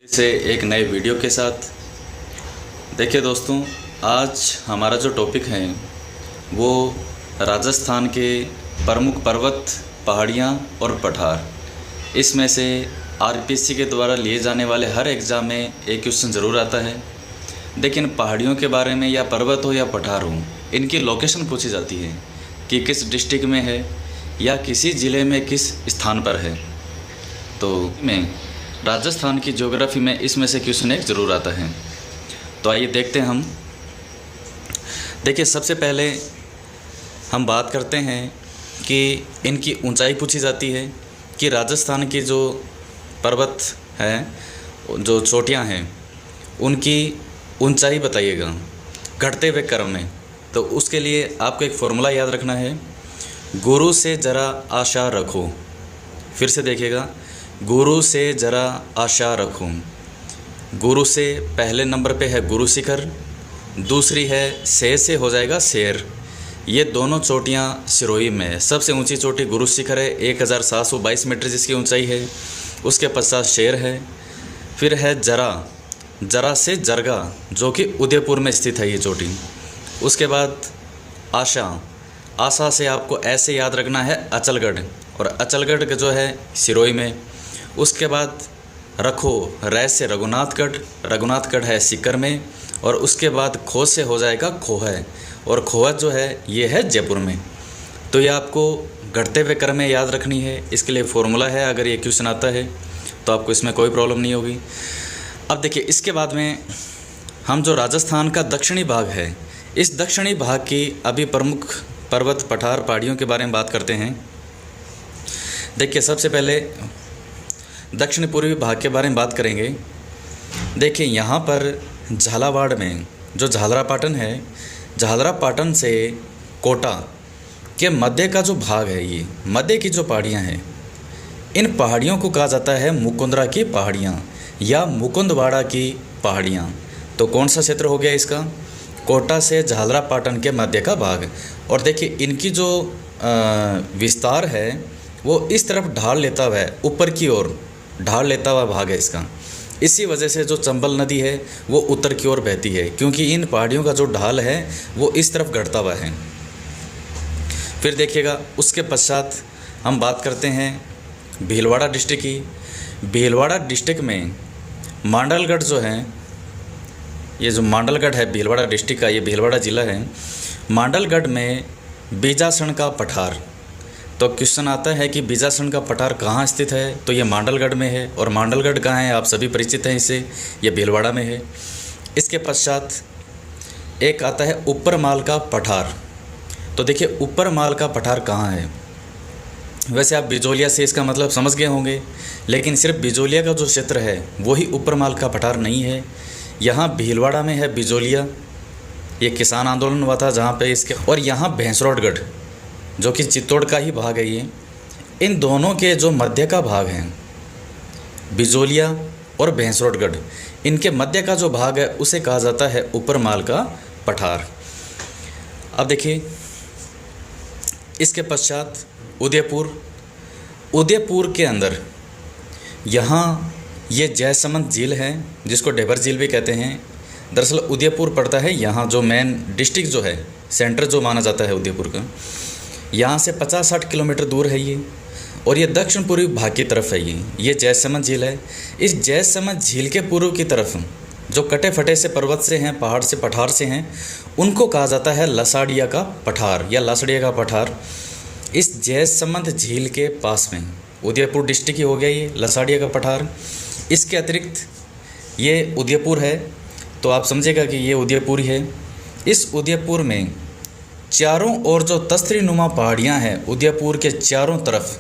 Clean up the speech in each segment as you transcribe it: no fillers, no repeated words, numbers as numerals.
से एक नए वीडियो के साथ। देखिए दोस्तों, आज हमारा जो टॉपिक है वो राजस्थान के प्रमुख पर्वत, पहाड़ियाँ और पठार। इसमें से आरपीएससी के द्वारा लिए जाने वाले हर एग्ज़ाम में एक क्वेश्चन ज़रूर आता है। लेकिन पहाड़ियों के बारे में, या पर्वत हो या पठार हो, इनकी लोकेशन पूछी जाती है कि किस डिस्ट्रिक्ट में है या किसी ज़िले में किस स्थान पर है। तो मैं राजस्थान की ज्योग्राफी में इसमें से क्वेश्चन एक ज़रूर आता है। तो आइए देखते हैं हम। देखिए, सबसे पहले हम बात करते हैं कि इनकी ऊंचाई पूछी जाती है कि राजस्थान की जो पर्वत हैं, जो चोटियां हैं, उनकी ऊंचाई बताइएगा घटते हुए क्रम में। तो उसके लिए आपको एक फॉर्मूला याद रखना है, गुरु से ज़रा आशा रखो। फिर से देखिएगा, गुरु से ज़रा आशा रखूं। गुरु से पहले नंबर पे है गुरु शिखर, दूसरी है से हो जाएगा शेर। ये दोनों चोटियाँ सिरोही में है। सबसे ऊंची चोटी गुरु शिखर है, 1722 मीटर जिसकी ऊंचाई है। उसके पश्चात शेर है, फिर है जरा, जरा से जरगा जो कि उदयपुर में स्थित है ये चोटी। उसके बाद आशा, आशा से आपको ऐसे याद रखना है अचलगढ़, और अचलगढ़ जो है सिरोही में। उसके बाद रखो, रै से रघुनाथगढ़, रघुनाथगढ़ है सीकर में। और उसके बाद खो से हो जाएगा खोह, और खोह जो है ये है जयपुर में। तो ये आपको घटते हुए क्रम में याद रखनी है। इसके लिए फॉर्मूला है, अगर ये क्वेश्चन आता है तो आपको इसमें कोई प्रॉब्लम नहीं होगी। अब देखिए, इसके बाद में हम जो राजस्थान का दक्षिणी भाग है, इस दक्षिणी भाग की अभी प्रमुख पर्वत, पठार, पहाड़ियों के बारे में बात करते हैं। देखिए, सबसे पहले दक्षिण पूर्वी भाग के बारे में बात करेंगे। देखिए, यहाँ पर झालावाड़ में जो झालरापाटन है, झालरापाटन से कोटा के मध्य का जो भाग है, ये मध्य की जो पहाड़ियाँ हैं, इन पहाड़ियों को कहा जाता है मुकुंदरा की पहाड़ियाँ या मुकुंदवाड़ा की पहाड़ियाँ। तो कौन सा क्षेत्र हो गया इसका? कोटा से झालरापाटन के मध्य का भाग। और देखिए, इनकी जो विस्तार है वो इस तरफ ढाल लेता हुआ है, ऊपर की ओर ढाल लेता हुआ भाग है इसका। इसी वजह से जो चंबल नदी है वो उत्तर की ओर बहती है, क्योंकि इन पहाड़ियों का जो ढाल है वो इस तरफ घटता हुआ है। फिर देखिएगा, उसके पश्चात हम बात करते हैं भीलवाड़ा डिस्ट्रिक्ट की। भीलवाड़ा डिस्ट्रिक्ट में मांडलगढ़ जो है, ये जो मांडलगढ़ है भीलवाड़ा डिस्ट्रिक्ट का, ये भीलवाड़ा ज़िला है। मांडलगढ़ में बीजासन का पठार। तो क्वेश्चन आता है कि बीजासन का पठार कहाँ स्थित है? तो ये मांडलगढ़ में है। और मांडलगढ़ कहाँ है? आप सभी परिचित हैं इससे, ये भीलवाड़ा में है। इसके पश्चात एक आता है ऊपरमाल का पठार। तो देखिए, ऊपरमाल का पठार कहाँ है? वैसे आप बिजोलिया से इसका मतलब समझ गए होंगे, लेकिन सिर्फ बिजोलिया का जो क्षेत्र है वही ऊपरमाल का पठार नहीं है। यहाँ भीलवाड़ा में है बिजोलिया, ये किसान आंदोलन हुआ था जहाँ पे इसके। और यहाँ भैंसरोडगढ़ जो कि चित्तौड़ का ही भाग है ये। इन दोनों के जो मध्य का भाग है, बिजोलिया और भैंसरोडगढ़, इनके मध्य का जो भाग है उसे कहा जाता है ऊपरमाल का पठार। अब देखिए, इसके पश्चात उदयपुर। उदयपुर के अंदर यहाँ ये जयसमंद झील है, जिसको डेबर झील भी कहते हैं। दरअसल उदयपुर पड़ता है यहाँ, जो मेन डिस्ट्रिक्ट जो है, सेंटर जो माना जाता है उदयपुर का, यहाँ से 50-60 किलोमीटर दूर है ये। और ये दक्षिण पूर्वी भाग की तरफ है ये जयसमंद झील है। इस जयसमंद झील के पूर्व की तरफ जो कटे फटे से पर्वत से हैं, पहाड़ से, पठार से हैं, उनको कहा जाता है लसाड़िया का पठार या लसड़िया का पठार। इस जयसमंद झील के पास में उदयपुर डिस्ट्रिक्ट ही हो गया ये लसाड़िया का पठार। इसके अतिरिक्त ये उदयपुर है, तो आप समझेगा कि ये उदयपुर ही है। इस उदयपुर में चारों ओर जो तस्तरी नुमा पहाड़ियाँ हैं उदयपुर के चारों तरफ,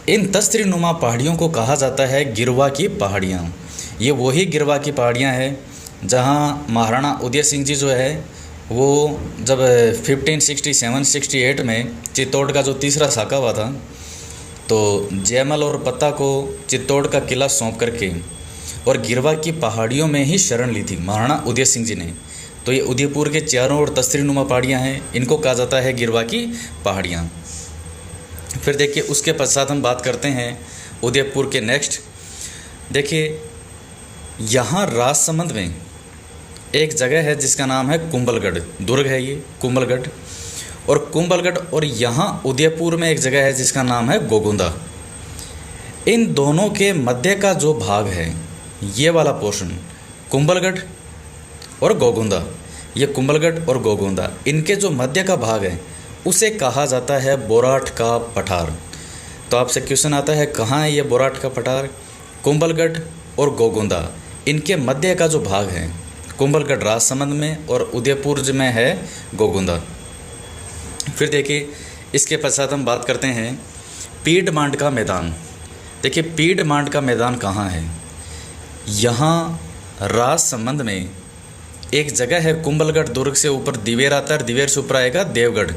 इन तस्तरी नुमा पहाड़ियों को कहा जाता है गिरवा की पहाड़ियाँ। ये वही गिरवा की पहाड़ियाँ हैं जहाँ महाराणा उदय सिंह जी जो है वो जब 1567-68 में चित्तौड़ का जो तीसरा साका हुआ था, तो जयमल और पत्ता को चित्तौड़ का किला सौंप करके और गिरवा की पहाड़ियों में ही शरण ली थी महाराणा उदय सिंह जी ने। तो ये उदयपुर के चारों ओर तस्तरी नुमा पहाड़ियाँ हैं, इनको कहा जाता है गिरवा की पहाड़ियाँ। फिर देखिए, उसके पश्चात हम बात करते हैं उदयपुर के नेक्स्ट। देखिए, यहाँ राजसमंद में एक जगह है जिसका नाम है कुंभलगढ़, दुर्ग है ये कुंभलगढ़, और कुंभलगढ़, और यहाँ उदयपुर में एक जगह है जिसका नाम है गोगुंदा। इन दोनों के मध्य का जो भाग है, ये वाला पोर्शन, कुंभलगढ़ और गोगुंदा, ये कुंभलगढ़ और गोगुंदा, इनके जो मध्य का भाग है उसे कहा जाता है बोराट का पठार। तो आपसे क्वेश्चन आता है कहाँ है ये बोराट का पठार? कुंभलगढ़ और गोगुंदा, इनके मध्य का जो भाग है, कुंभलगढ़ राजसमंद में और उदयपुर में है गोगुंदा। फिर देखिए इसके पश्चात हम बात करते हैं पीडमांड का मैदान। देखिए पीडमांड का मैदान कहाँ है? यहाँ राजसमंद में एक जगह है, कुंभलगढ़ दुर्ग से ऊपर दिवेर आता है, दिवेर से ऊपर आएगा देवगढ़।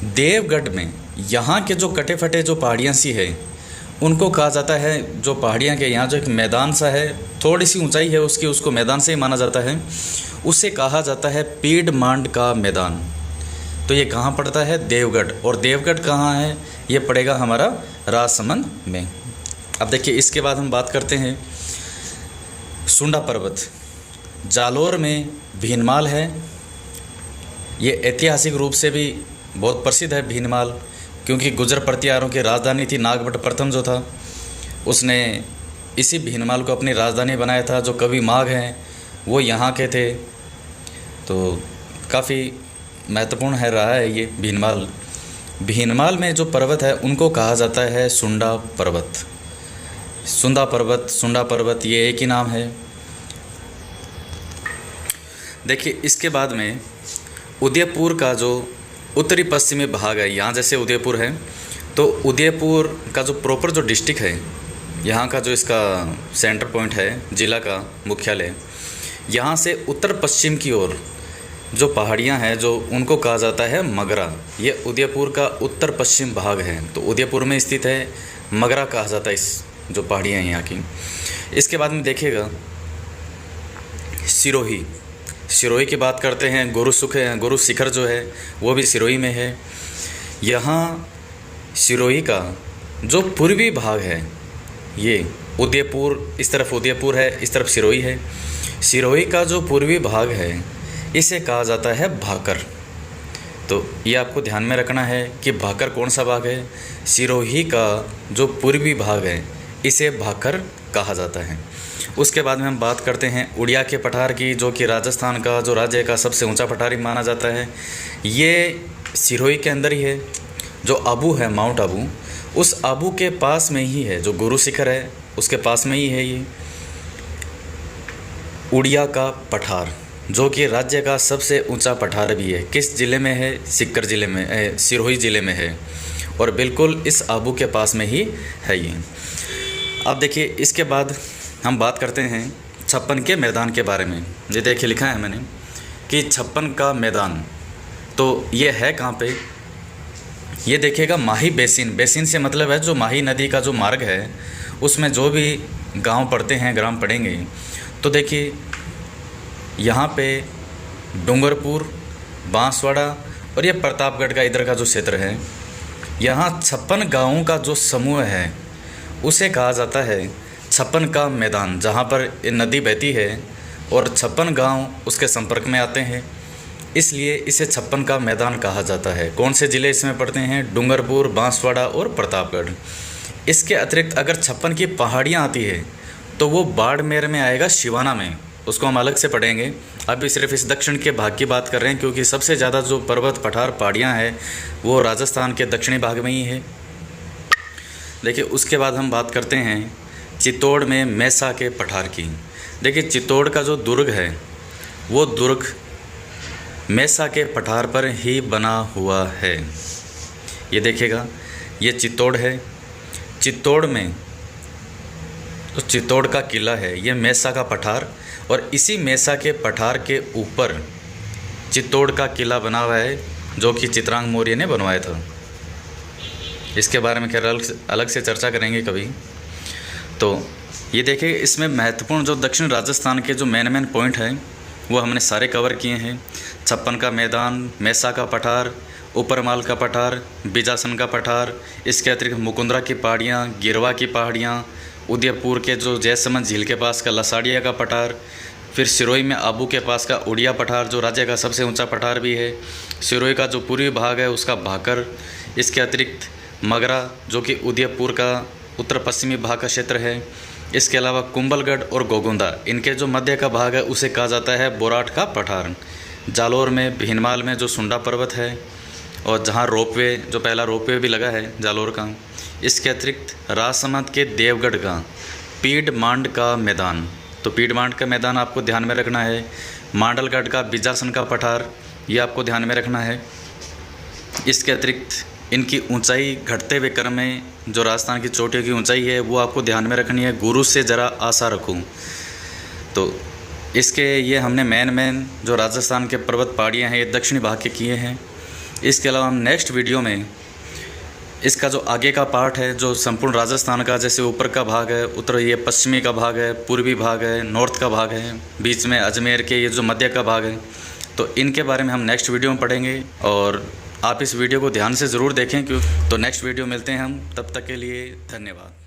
देवगढ़ में यहाँ के जो कटे फटे जो पहाड़ियाँ सी है उनको कहा जाता है, जो पहाड़ियाँ के यहाँ जो एक मैदान सा है, थोड़ी सी ऊंचाई है उसकी, उसको मैदान से ही माना जाता है, उसे कहा जाता है पीडमांड का मैदान। तो ये कहाँ पड़ता है? देवगढ़। और देवगढ़ कहाँ है? ये पड़ेगा हमारा राजसमंद में। अब देखिए इसके बाद हम बात करते हैं सुंडा पर्वत। जालोर में भीनमाल है, ये ऐतिहासिक रूप से भी बहुत प्रसिद्ध है भीनमाल, क्योंकि गुजर प्रतिहारों की राजधानी थी। नागभट्ट प्रथम जो था उसने इसी भीनमाल को अपनी राजधानी बनाया था। जो कवि माघ हैं वो यहाँ के थे, तो काफ़ी महत्वपूर्ण है रहा है ये भीनमाल। भीनमाल में जो पर्वत है उनको कहा जाता है सुंडा पर्वत। सुंडा पर्वत, सुंडा पर्वत, ये एक ही नाम है। देखिए इसके बाद में उदयपुर का जो उत्तरी पश्चिमी भाग है, यहाँ जैसे उदयपुर है तो उदयपुर का जो प्रॉपर जो डिस्ट्रिक्ट है, यहाँ का जो इसका सेंटर पॉइंट है, जिला का मुख्यालय, यहाँ से उत्तर पश्चिम की ओर जो पहाड़ियाँ हैं जो उनको कहा जाता है मगरा। ये उदयपुर का उत्तर पश्चिम भाग है, तो उदयपुर में स्थित है, मगरा कहा जाता है इस जो पहाड़ियाँ हैं यहाँ की। इसके बाद में देखिएगा सिरोही। सिरोही की बात करते हैं, गुरु शिखर जो है वो भी सिरोही में है। यहाँ सिरोही का जो पूर्वी भाग है, ये उदयपुर, इस तरफ उदयपुर है, इस तरफ सिरोही है। सिरोही का जो पूर्वी भाग है इसे कहा जाता है भाकर। तो ये आपको ध्यान में रखना है कि भाकर कौन सा भाग है? सिरोही का जो पूर्वी भाग है इसे भाकर कहा जाता है। उसके बाद में हम बात करते हैं उड़िया के पठार की, जो कि राजस्थान का जो राज्य का सबसे ऊंचा पठार माना जाता है। ये सिरोही के अंदर ही है। जो आबू है, माउंट आबू, उस आबू के पास में ही है, जो गुरु शिखर है उसके पास में ही है ये उड़िया का पठार, जो कि राज्य का सबसे ऊंचा पठार भी है। किस ज़िले में है? सिक्कर ज़िले में, सिरोही ज़िले में है, और बिल्कुल इस आबू के पास में ही है ये। अब देखिए इसके बाद हम बात करते हैं छप्पन के मैदान के बारे में। ये देखिए लिखा है मैंने कि छप्पन का मैदान, तो ये है कहाँ पे? ये देखिएगा माही बेसिन। बेसिन से मतलब है जो माही नदी का जो मार्ग है उसमें जो भी गांव पड़ते हैं, ग्राम पड़ेंगे, तो देखिए यहाँ पे डूंगरपुर, बांसवाड़ा और ये प्रतापगढ़ का इधर का जो क्षेत्र है, यहाँ 56 गाँवों का जो समूह है उसे कहा जाता है छप्पन का मैदान, जहाँ पर ये नदी बहती है और 56 गांव उसके संपर्क में आते हैं, इसलिए इसे छप्पन का मैदान कहा जाता है। कौन से ज़िले इसमें पड़ते हैं? डूंगरपुर, बांसवाड़ा और प्रतापगढ़। इसके अतिरिक्त अगर 56 की पहाड़ियाँ आती है तो वो बाड़मेर में आएगा, शिवाना में, उसको हम अलग से पढ़ेंगे। अभी सिर्फ इस दक्षिण के भाग की बात कर रहे हैं, क्योंकि सबसे ज़्यादा जो पर्वत पठार पहाड़ियाँ हैं वो राजस्थान के दक्षिणी भाग में ही है। देखिए उसके बाद हम बात करते हैं चित्तौड़ में मैसा के पठार की। देखिए चित्तौड़ का जो दुर्ग है वो दुर्ग मैसा के पठार पर ही बना हुआ है। ये देखिएगा, ये चित्तौड़ है। चित्तौड़ में तो चित्तौड़ का किला है, ये मैसा का पठार, और इसी मैसा के पठार के ऊपर चित्तौड़ का किला बना हुआ है, जो कि चित्रांग मौर्य ने बनवाया था। इसके बारे में खैर अलग से चर्चा करेंगे कभी। तो ये देखिए इसमें महत्वपूर्ण जो दक्षिण राजस्थान के जो मेन पॉइंट हैं वो हमने सारे कवर किए हैं। छप्पन का मैदान, मैसा का पठार, ऊपरमाल का पठार, बिजासन का पठार, इसके अतिरिक्त मुकुंदरा की पहाड़ियाँ, गिरवा की पहाड़ियाँ उदयपुर के जो जयसमंद झील के पास का लसाड़िया का पठार, फिर सिरोही में आबू के पास का उड़िया पठार जो राज्य का सबसे ऊंचा पठार भी है, सिरोही का जो पूर्वी भाग है उसका भाकर, इसके अतिरिक्त मगरा जो कि उदयपुर का उत्तर पश्चिमी भाग का क्षेत्र है, इसके अलावा कुंभलगढ़ और गोगुंदा, इनके जो मध्य का भाग है उसे कहा जाता है बोराट का पठार। जालोर में भीनमाल में जो सुंडा पर्वत है और जहाँ रोपवे, जो पहला रोपवे भी लगा है जालोर का। इसके अतिरिक्त राजसमंद के देवगढ़ का पीडमांड का मैदान, तो पीडमांड का मैदान आपको ध्यान में रखना है। मांडलगढ़ का बिजासन का पठार, ये आपको ध्यान में रखना है। इसके अतिरिक्त इनकी ऊंचाई घटते हुए क्रम में जो राजस्थान की चोटियों की ऊंचाई है वो आपको ध्यान में रखनी है। गुरु से ज़रा आशा रखूँ। तो इसके ये हमने मेन जो राजस्थान के पर्वत पहाड़ियाँ हैं ये दक्षिणी भाग के किए हैं। इसके अलावा हम नेक्स्ट वीडियो में इसका जो आगे का पार्ट है, जो संपूर्ण राजस्थान का, जैसे ऊपर का भाग है, उत्तर ये पश्चिमी का भाग है, पूर्वी भाग है, नॉर्थ का भाग है, बीच में अजमेर के ये जो मध्य का भाग है, तो इनके बारे में हम नेक्स्ट वीडियो में पढ़ेंगे। और आप इस वीडियो को ध्यान से ज़रूर देखें, क्यों तो नेक्स्ट वीडियो मिलते हैं हम, तब तक के लिए धन्यवाद।